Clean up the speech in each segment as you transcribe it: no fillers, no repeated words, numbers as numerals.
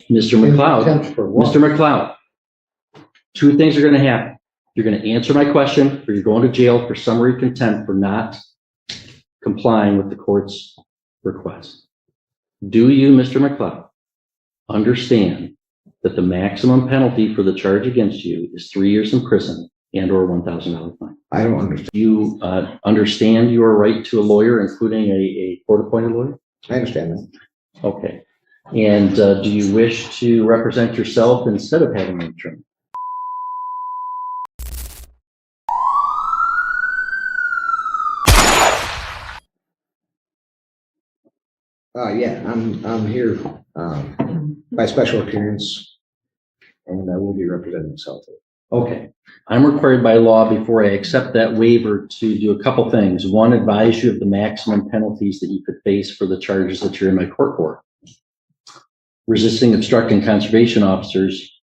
Mr. McLeod, Contempt for what? Mr. McLeod, two things are going to happen. You're going to answer my question, or you're going to jail for summary contempt for not complying with the court's request. Do you, Mr. McLeod, understand that the maximum penalty for the charge against you is 3 years in prison and or $1,000 fine? I don't understand. You understand your right to a lawyer, including a court-appointed lawyer? I understand that. Okay. And do you wish to represent yourself instead of having an attorney? Yeah, I'm here by special appearance, and I will be representing myself. Okay. I'm required by law before I accept that waiver to do a couple things. One, advise you of the maximum penalties that you could face for the charges that you're in my court for. Resisting, obstructing conservation officers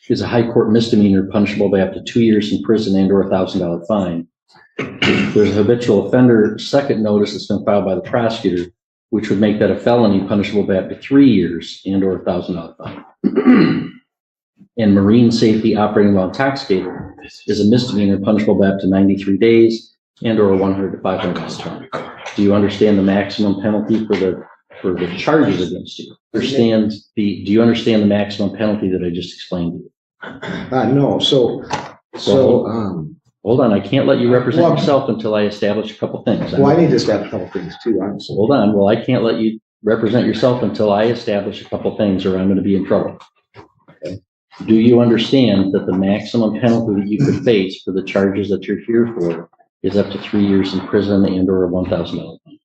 is a high court misdemeanor punishable by up to 2 years in prison and or $1,000 fine. There's a habitual offender second notice that's been filed by the prosecutor, which would make that a felony punishable by up to 3 years and or $1,000 fine. And marine safety operating while intoxicated is a misdemeanor punishable by up to 93 days and or $100 to $500 fine. Do you understand the maximum penalty for the charges against you? Do you understand the maximum penalty that I just explained to you? No. Hold on, I can't let you represent yourself until I establish a couple things. Well, I need to establish a couple things too, honestly. Hold on, well, I can't let you represent yourself until I establish a couple things, or I'm going to be in trouble. Okay. Do you understand that the maximum penalty that you could face for the charges that you're here for is up to 3 years in prison and or $1,000 fine?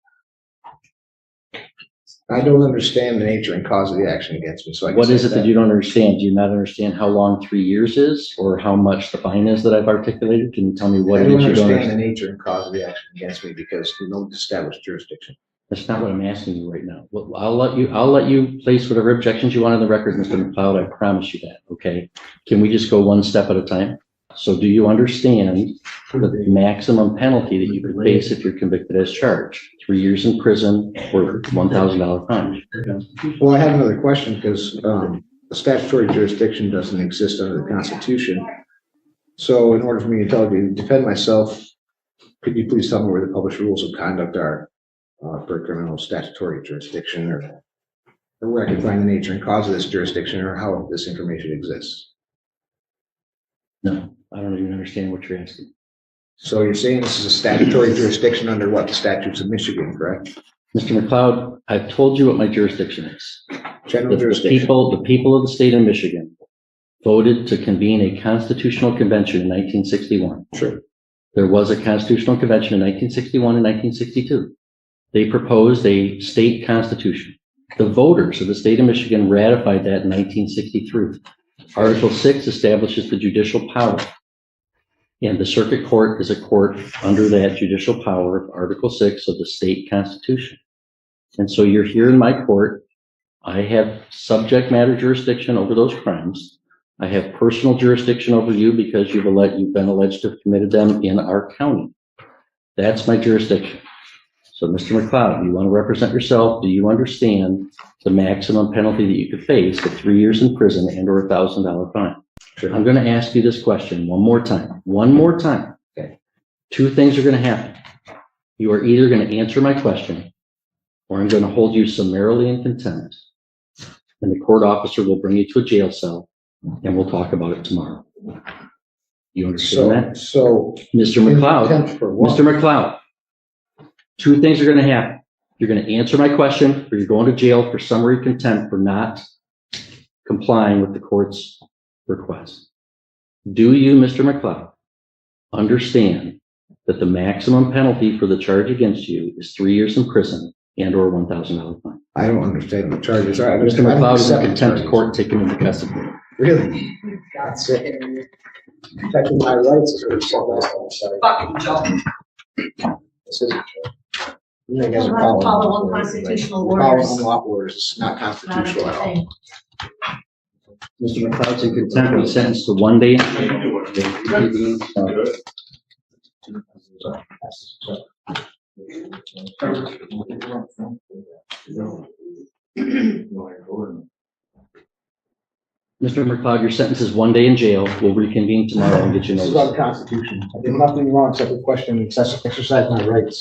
I don't understand the nature and cause of the action against me. So what is it that you don't understand? Do you not understand how long 3 years is, or how much the fine is that I've articulated? Can you tell me what it is you don't understand? I don't understand the nature and cause of the action against me because we don't establish jurisdiction. That's not what I'm asking you right now. Well, I'll let you place whatever objections you want on the record, Mr. McLeod. I promise you that. Okay. Can we just go one step at a time? So do you understand the maximum penalty that you could face if you're convicted as charged? 3 years in prison or $1,000 fine? Well, I have another question because the statutory jurisdiction doesn't exist under the Constitution. So in order for me to defend myself, could you please tell me where the published rules of conduct are for criminal statutory jurisdiction, or where I can find the nature and cause of this jurisdiction, or how this information exists? No, I don't even understand what you're asking. So you're saying this is a statutory jurisdiction under what? The statutes of Michigan, correct? Mr. McLeod, I've told you what my jurisdiction is. General jurisdiction. The people of the state of Michigan voted to convene a constitutional convention in 1961. Sure. There was a constitutional convention in 1961 and 1962. They proposed a state constitution. The voters of the state of Michigan ratified that in 1963. Article 6 establishes the judicial power. And the circuit court is a court under that judicial power of Article 6 of the state constitution. And so you're here in my court. I have subject matter jurisdiction over those crimes. I have personal jurisdiction over you because you've been alleged to have committed them in our county. That's my jurisdiction. So Mr. McLeod, you want to represent yourself? Do you understand the maximum penalty that you could face of 3 years in prison and or $1,000 fine? Sure. I'm going to ask you this question one more time. One more time. Okay. Two things are going to happen. You are either going to answer my question, or I'm going to hold you summarily in contempt, and the court officer will bring you to a jail cell, and we'll talk about it tomorrow. You understand that? So, Mr. McLeod, two things are going to happen. You're going to answer my question, or you're going to jail for summary contempt for not complying with the court's request. Do you, Mr. McLeod, understand that the maximum penalty for the charge against you is 3 years in prison and or $1,000 fine? I don't understand the charges. Mr. McLeod is in contempt of court, taken into custody. Really? That's it. Protecting my rights is Fucking job. This isn't true. You guys are Follow unconstitutional orders. following unlawful orders. It's not constitutional at all. Mr. McLeod's in contempt, he's sentenced to 1 day. Mr. McLeod, your sentence is 1 day in jail. We'll reconvene tomorrow and get you This is notice. about the Constitution. I did nothing wrong except to question and exercise my rights.